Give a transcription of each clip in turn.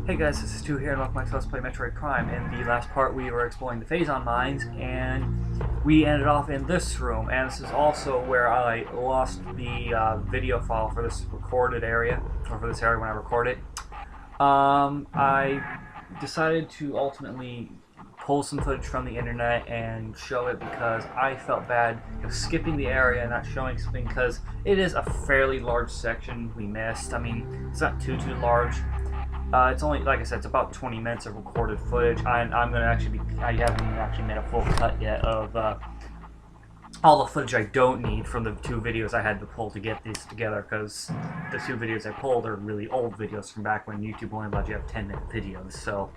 Hey guys, this is Stu here and welcome back to Let's Play Metroid Prime. In the last part we were exploring the phazon mines and we ended off in this room, and this is also where I lost the video file for this recorded area, or for this area when I record it. I decided to ultimately pull some footage from the internet and show it because I felt bad skipping the area and not showing something because it is a fairly large section we missed. I mean, it's not too large. It's only, like I said, it's about 20 minutes of recorded footage. I haven't actually made a full cut yet of all the footage I don't need from the two videos I had to pull to get these together, because the two videos I pulled are really old videos from back when YouTube only allowed you to have 10-minute videos. So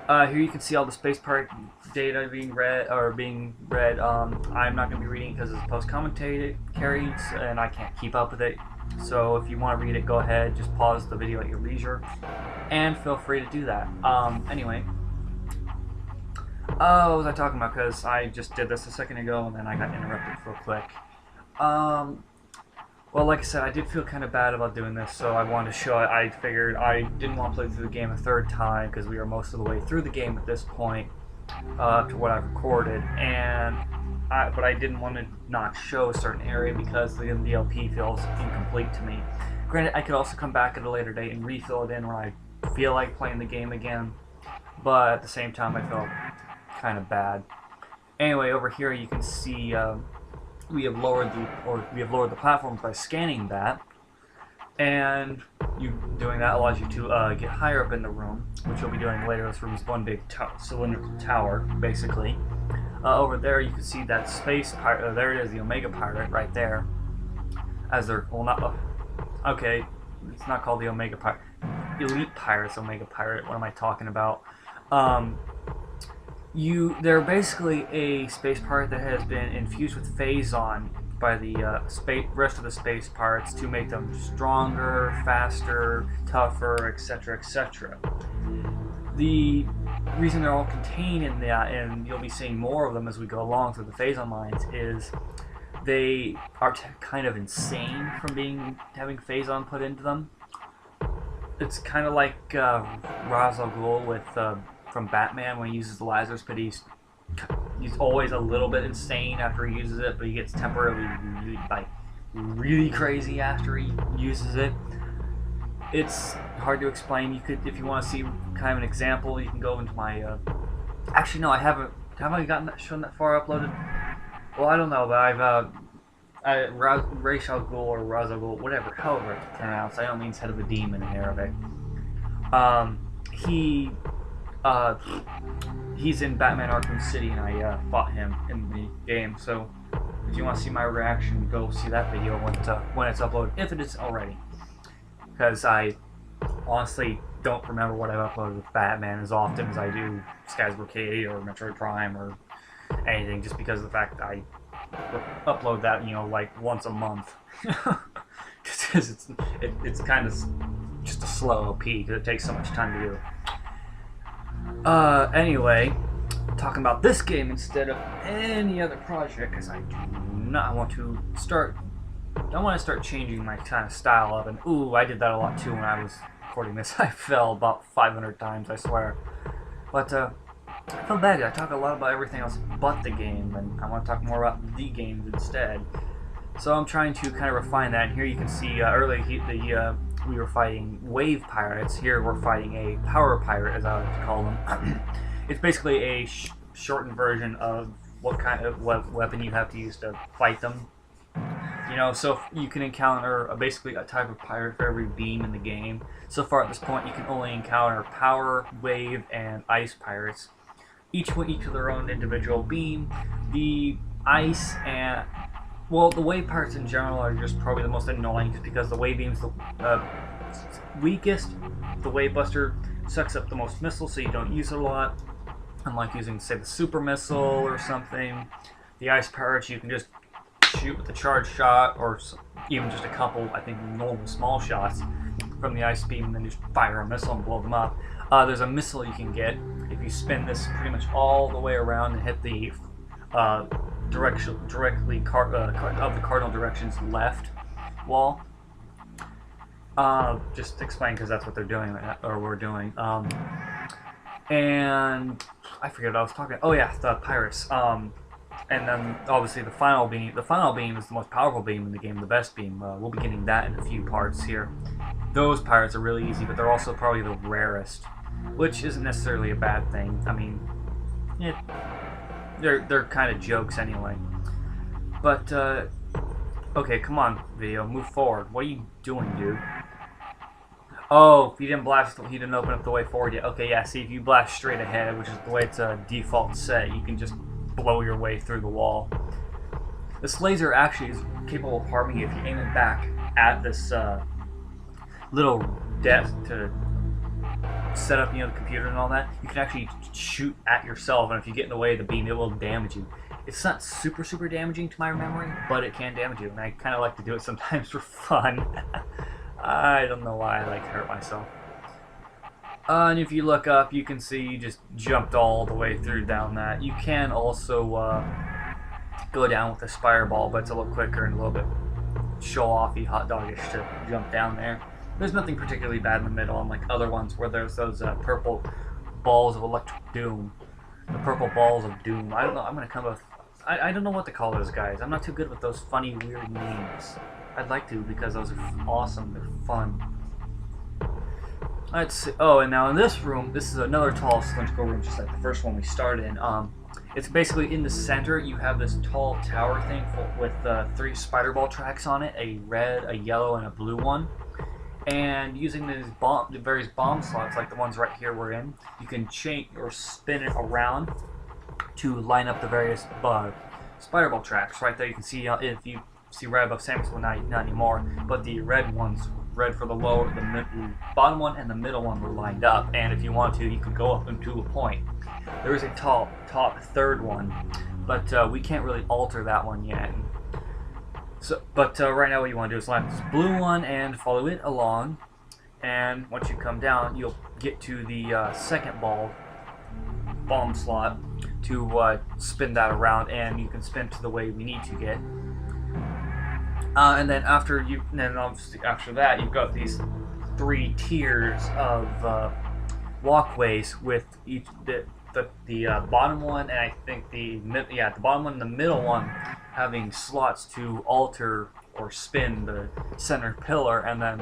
here you can see all the space part data being read. I'm not going to be reading because it's post-commentated carries and I can't keep up with it. So if you want to read it, go ahead, just pause the video at your leisure, and feel free to do that. Anyway, what was I talking about? Because I just did this a second ago, and then I got interrupted real quick. Well, like I said, I did feel kind of bad about doing this, so I wanted to show it. I figured I didn't want to play through the game a third time, because we are most of the way through the game at this point, to what I've recorded, but I didn't want to not show a certain area because the DLP feels incomplete to me. Granted, I could also come back at a later date and refill it in when I feel like playing the game again, but at the same time I felt kind of bad. Anyway, over here you can see we have lowered the platforms by scanning that, and doing that allows you to get higher up in the room, which you'll be doing later. This room is one big cylindrical tower, basically. Over there you can see that space pirate. There it is, the Omega Pirate, right there. It's not called the Omega Pirate. Elite Pirate's Omega Pirate. What am I talking about? They're basically a space pirate that has been infused with phazon by the rest of the space pirates to make them stronger, faster, tougher, etc., etc. The reason they're all contained in that, and you'll be seeing more of them as we go along through the phazon lines, is they are kind of insane from having phazon put into them. It's kind of like Ra's al Ghul from Batman when he uses the lasers, but he's always a little bit insane after he uses it, but he gets temporarily really crazy after he uses it. It's hard to explain. You could, if you want to see kind of an example, you can go into my. Actually, no, I haven't. Have I shown that far uploaded? Well, I don't know, but Ra's al Ghul or Ra's al Ghul, whatever, however it's pronounced. I don't mean head of a demon in Arabic. He's in Batman Arkham City, and I fought him in the game. So, if you want to see my reaction, go see that video when it's uploaded, if it is already. Because I honestly don't remember what I've uploaded with Batman as often as I do Skysbrocade or Metroid Prime or anything, just because of the fact that I upload that, like once a month. Just because it's kind of just a slow OP, because it takes so much time to do. Anyway, talking about this game instead of any other project, because I do not want to start. I want to start changing my kind of style up, and I did that a lot too when I was recording this. I fell about 500 times, I swear. But I feel bad. I talk a lot about everything else but the game, and I want to talk more about the games instead. So I'm trying to kind of refine that. And here you can see earlier we were fighting wave pirates. Here we're fighting a power pirate, as I like to call them. It's basically a shortened version of what kind of weapon you have to use to fight them. So you can encounter basically a type of pirate for every beam in the game. So far at this point, you can only encounter power, wave, and ice pirates. Each of their own individual beam. The ice and the wave pirates in general are just probably the most annoying, just because the wave beam's the weakest. The wave buster sucks up the most missiles, so you don't use it a lot. Unlike using, say, the super missile or something. The ice pirates, you can just shoot with a charge shot, or even just a couple, I think, normal small shots from the ice beam, and then just fire a missile and blow them up. There's a missile you can get if you spin this pretty much all the way around and hit the directly of the cardinal directions left wall. Just explain because that's what they're doing, or we're doing. And I forget what I was talking. Oh yeah, the pirates. And then obviously the final beam. The final beam is the most powerful beam in the game, the best beam. We'll be getting that in a few parts here. Those pirates are really easy, but they're also probably the rarest, which isn't necessarily a bad thing. I mean, they're kind of jokes anyway. But okay, come on, video, move forward. What are you doing, dude? Oh, he didn't open up the way forward yet. Okay, yeah, see, if you blast straight ahead, which is the way it's default set, you can just blow your way through the wall. This laser actually is capable of harming you if you aim it back at this little desk to set up, you know, the computer and all that. You can actually shoot at yourself, and if you get in the way of the beam, it will damage you. It's not super damaging to my memory, but it can damage you, and I kind of like to do it sometimes for fun. I don't know why I like to hurt myself. And if you look up, you can see you just jumped all the way through down that. You can also go down with a fireball, but it's a little quicker and a little bit show-offy, hot doggish to jump down there. There's nothing particularly bad in the middle, unlike other ones where there's those purple balls of electric doom. The purple balls of doom. I don't know. I'm gonna come up. I don't know what to call those guys. I'm not too good with those funny, weird names. I'd like to because those are awesome. They're fun. Let's see. Oh, and now in this room, this is another tall cylindrical room, just like the first one we started in. It's basically in the center. You have this tall tower thing with 3 spider ball tracks on it: a red, a yellow, and a blue one. And using these various bomb slots, like the ones right here we're in, you can change or spin it around to line up the various spider ball tracks. Right there, you can see if you see right above Samus, well, not anymore, but the red ones, red for the lower, the bottom one, and the middle one were lined up. And if you want to, you could go up into a point. There is a top third one, but we can't really alter that one yet. So, but right now what you want to do is line up this blue one and follow it along, and once you come down, you'll get to the second bomb slot to spin that around, and you can spin to the way we need to get. And then obviously after that, you've got these 3 tiers of walkways with each the bottom one, and I think the bottom one and the middle one having slots to alter or spin the center pillar, and then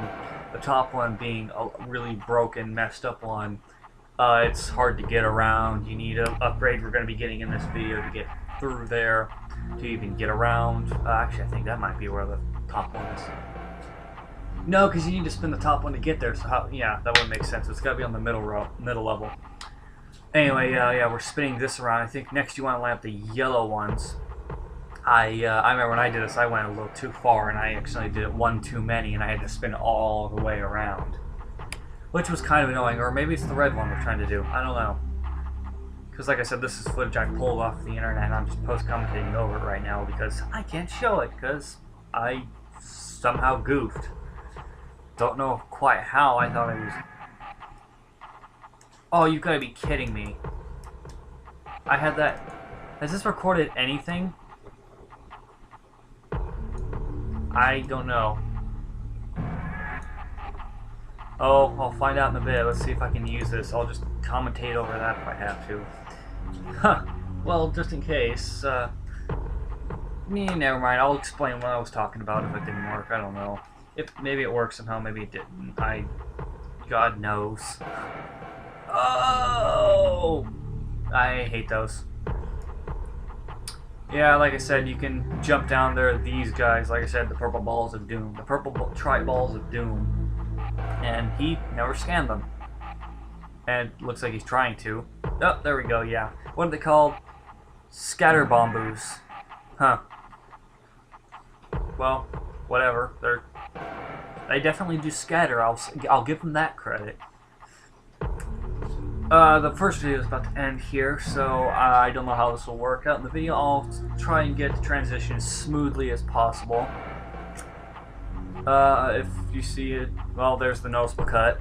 the top one being a really broken, messed up one. It's hard to get around. You need an upgrade we're going to be getting in this video to get through there, to even get around. Actually, I think that might be where the top one is. No, because you need to spin the top one to get there. So yeah, that wouldn't make sense. It's got to be on the middle level. Anyway, yeah, we're spinning this around. I think next you want to line up the yellow ones. I remember when I did this, I went a little too far, and I actually did it one too many, and I had to spin it all the way around, which was kind of annoying. Or maybe it's the red one we're trying to do. I don't know. Because like I said, this is footage I pulled off the internet, and I'm just post-commentating over it right now because I can't show it because I somehow goofed. Don't know quite how. I thought I was... Oh, you gotta be kidding me. I had that... Has this recorded anything? I don't know. Oh, I'll find out in a bit. Let's see if I can use this. I'll just commentate over that if I have to. Huh. Well, just in case. Never mind. I'll explain what I was talking about if it didn't work. I don't know. Maybe it worked somehow. Maybe it didn't. God knows. Oh! I hate those. Yeah, like I said, you can jump down there. These guys, like I said, the purple balls of doom. The purple tri-balls of doom. And he never scanned them. And looks like he's trying to. Oh, there we go, yeah. What are they called? Scatter bamboos. Huh. Well, whatever. They definitely do scatter. I'll give them that credit. The first video is about to end here, so I don't know how this will work out in the video. I'll try and get the transition as smoothly as possible. If you see it, well, there's the noticeable cut.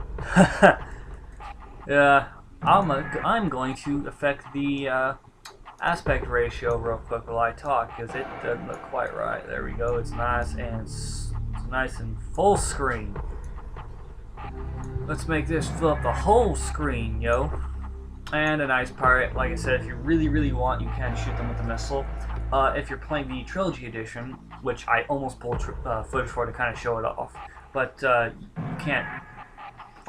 Yeah, I'm going to affect the aspect ratio real quick while I talk, because it doesn't look quite right. There we go. It's nice and full screen. Let's make this fill up the whole screen, yo. And a nice pirate. Like I said, if you really want, you can shoot them with a missile. If you're playing the Trilogy Edition, which I almost pulled footage for to kind of show it off, but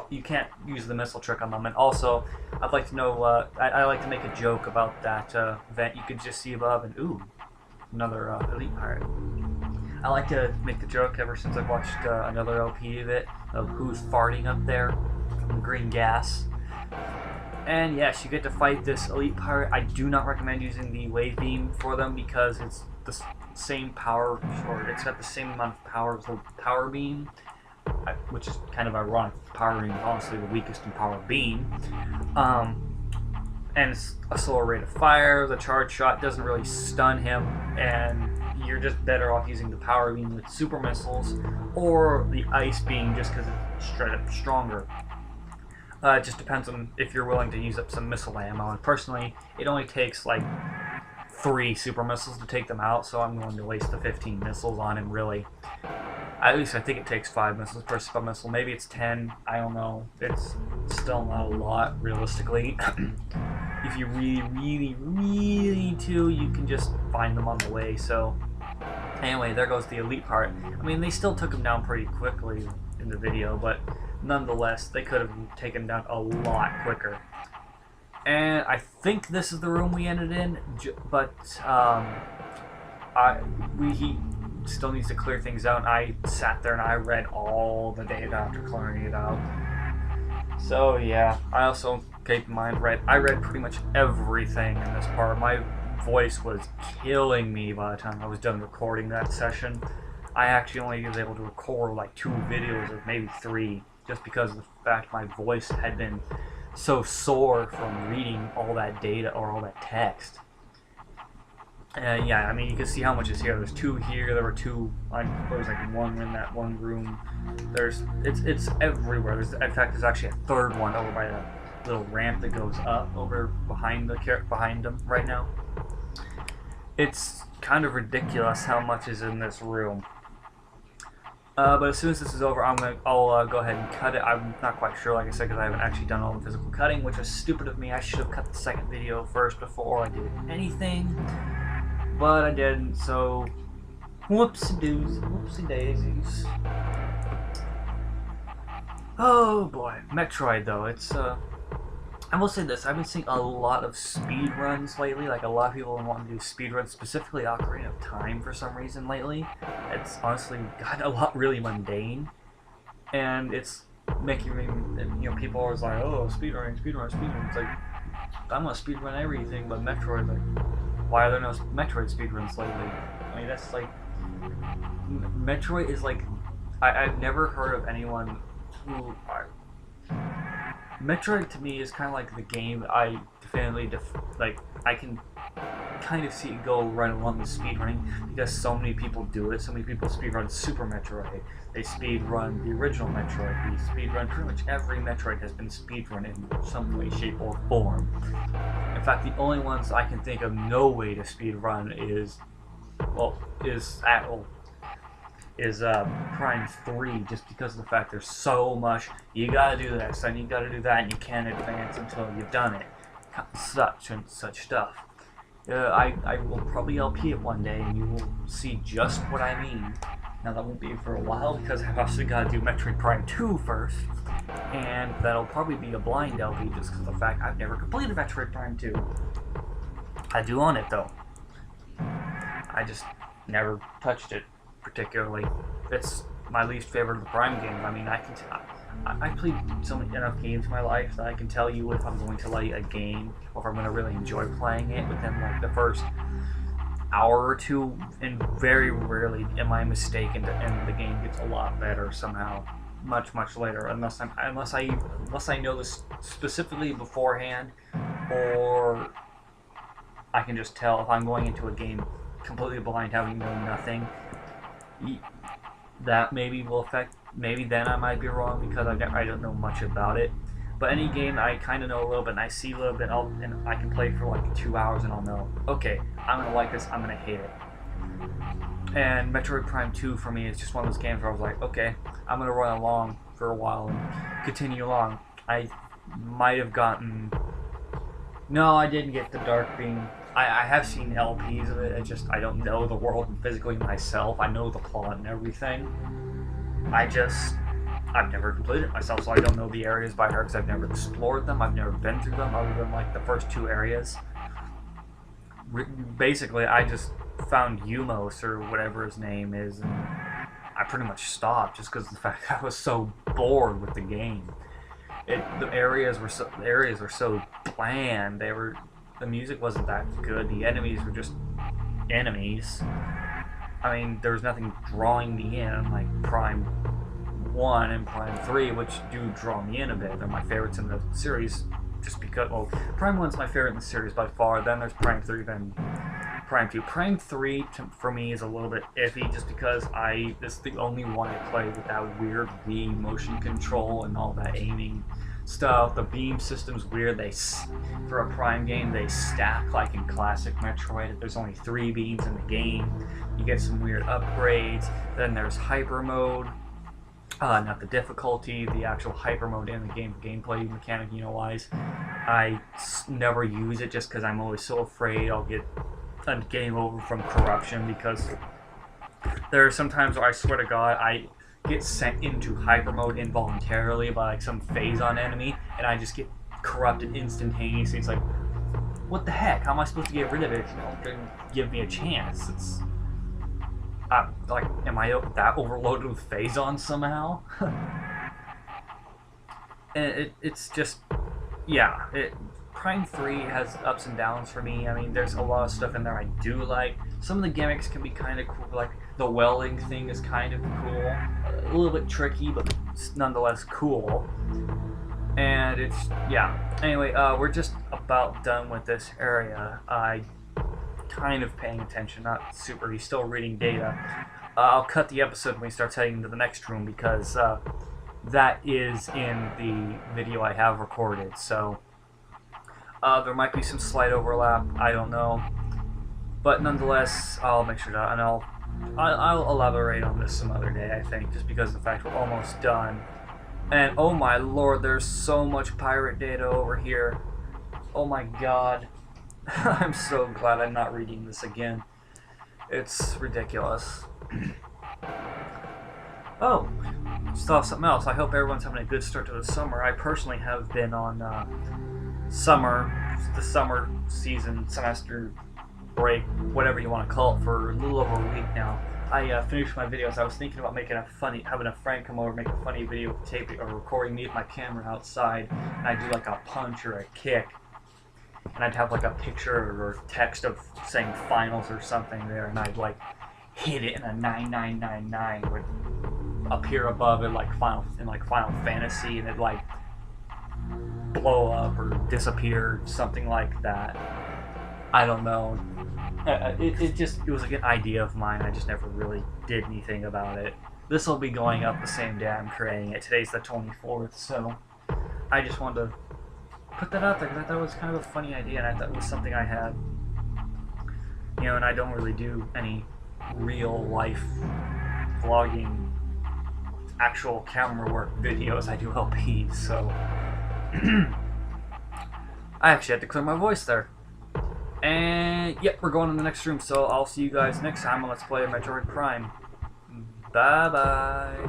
you can't use the missile trick on them. And also, I'd like to know, I like to make a joke about that vent you could just see above, and ooh, another elite pirate. I like to make the joke ever since I've watched another LP of it, of who's farting up there from the green gas. And yes, you get to fight this elite pirate. I do not recommend using the wave beam for them because it's the same power, or it's got the same amount of power as the power beam, which is kind of ironic. The power beam is honestly the weakest in power beam. And it's a slower rate of fire. The charge shot doesn't really stun him, and you're just better off using the power beam with super missiles or the ice beam just because it's straight up stronger. It just depends on if you're willing to use up some missile ammo, and personally it only takes like 3 super missiles to take them out, so I'm going to waste the 15 missiles on him. Really, at least I think it takes 5 missiles per super missile. Maybe it's 10, I don't know. It's still not a lot realistically. If you really need to, you can just find them on the way. So anyway, there goes the elite part. I mean, they still took him down pretty quickly in the video, but nonetheless, they could have taken him down a lot quicker. And I think this is the room we ended in, but he still needs to clear things out. And I sat there and I read all the data after clearing it out. So yeah, I also, keep in mind, I read pretty much everything in this part. My voice was killing me by the time I was done recording that session. I actually only was able to record like 2 videos, or maybe 3, just because of the fact my voice had been so sore from reading all that data or all that text. Yeah, I mean, you can see how much is here. There's 2 here. There were 2. There was like 1 in that one room. It's everywhere. In fact, there's actually a 3rd one over by the little ramp that goes up over behind them right now. It's kind of ridiculous how much is in this room. But as soon as this is over, I'll go ahead and cut it. I'm not quite sure, like I said, because I haven't actually done all the physical cutting, which was stupid of me. I should have cut the second video first before I did anything, but I didn't. So, whoopsie daisies. Oh boy, Metroid though. It's I will say this, I've been seeing a lot of speed runs lately. Like, a lot of people want to do speed runs, specifically Ocarina of Time for some reason lately. It's honestly gotten a lot really mundane, and it's making me, you know, people are always like, oh, speedrun. It's like, I'm gonna speedrun everything, but Metroid, like, why are there no Metroid speedruns lately? I mean, that's like, Metroid is like, I've never heard of anyone who Metroid to me is kind of like the game that I definitively I can kind of see it go right along with speedrunning, because so many people do it. So many people speedrun Super Metroid. They speedrun the original Metroid. They speedrun pretty much every Metroid has been speedrun in some way, shape, or form. In fact, the only ones I can think of no way to speedrun is Prime 3, just because of the fact there's so much. You gotta do this, and you gotta do that, and you can't advance until you've done it. Such and such stuff. I will probably LP it one day, and you will see just what I mean. Now, that won't be for a while, because I've also gotta do Metroid Prime 2 first, and that'll probably be a blind LP, just because of the fact I've never completed Metroid Prime 2. I do own it, though. I just never touched it particularly. It's my least favorite of the Prime games. I mean, I played enough games in my life that I can tell you if I'm going to like a game, or if I'm going to really enjoy playing it within like the first hour or 2, and very rarely am I mistaken, and the game gets a lot better somehow much later, unless I know this specifically beforehand, or I can just tell if I'm going into a game completely blind, having known nothing. That maybe will affect. Maybe then I might be wrong, because I don't know much about it. But any game I kind of know a little bit, and I see a little bit, and I can play for like 2 hours, and I'll know, okay, I'm gonna like this, I'm gonna hate it. And Metroid Prime 2 for me is just one of those games where I was like, okay, I'm gonna run along for a while and continue along. I might have gotten... No, I didn't get the Dark Beam. I have seen LPs of it. I don't know the world physically myself. I know the plot and everything. I've never completed it myself, so I don't know the areas by heart because I've never explored them. I've never been through them other than like the first 2 areas. Basically, I just found Umos or whatever his name is, and I pretty much stopped just because of the fact that I was so bored with the game. The areas were so bland. The music wasn't that good. The enemies were just enemies. I mean, there was nothing drawing me in like Prime 1 and Prime 3, which do draw me in a bit. They're my favorites in the series, just because, well, Prime 1's my favorite in the series by far, then there's Prime 3, then Prime 2. Prime 3, for me, is a little bit iffy, just because this is the only one I play with that weird Wii motion control and all that aiming stuff. The beam system's weird. For a Prime game, they stack like in classic Metroid. There's only 3 beams in the game. You get some weird upgrades. Then there's hyper mode. Not the difficulty, the actual hyper mode in the game, gameplay mechanic, wise. I never use it just because I'm always so afraid I'll get a game over from corruption, because there are some times where I swear to God I get sent into hyper mode involuntarily by like some phase-on enemy, and I just get corrupted instantaneously. It's like, what the heck? How am I supposed to get rid of it? Give me a chance. Am I that overloaded with phase-on somehow? And it's just, yeah. Prime 3 has ups and downs for me. I mean, there's a lot of stuff in there I do like. Some of the gimmicks can be kind of cool, like the welding thing is kind of cool. A little bit tricky, but it's nonetheless cool. And yeah. Anyway, we're just about done with this area. Kind of paying attention, not super. He's still reading data. I'll cut the episode when he starts heading into the next room, because that is in the video I have recorded. So there might be some slight overlap. I don't know, but nonetheless, I'll make sure to, and I'll elaborate on this some other day. I think, just because of the fact we're almost done. And oh my lord, there's so much pirate data over here. Oh my god. I'm so glad I'm not reading this again. It's ridiculous. Oh, still have something else. I hope everyone's having a good start to the summer. I personally have been on the summer season, semester break, whatever you want to call it, for a little over a week now. I finished my videos. I was thinking about having a friend come over, make a funny video, taping or recording me with my camera outside, and I do like a punch or a kick. And I'd have like a picture or text of saying finals or something there, and I'd like hit it, and a 9999 would appear above it like Final Fantasy, and it'd like blow up or disappear, something like that. I don't know. It was like an idea of mine. I just never really did anything about it. This will be going up the same day I'm creating it. Today's the 24th, so I just wanted to put that out there because I thought it was kind of a funny idea, and I thought it was something I had. And I don't really do any real life vlogging, actual camera work videos. I do LPs, so I actually had to clear my voice there. And yep, we're going to the next room, so I'll see you guys next time on Let's Play Metroid Prime. Bye bye.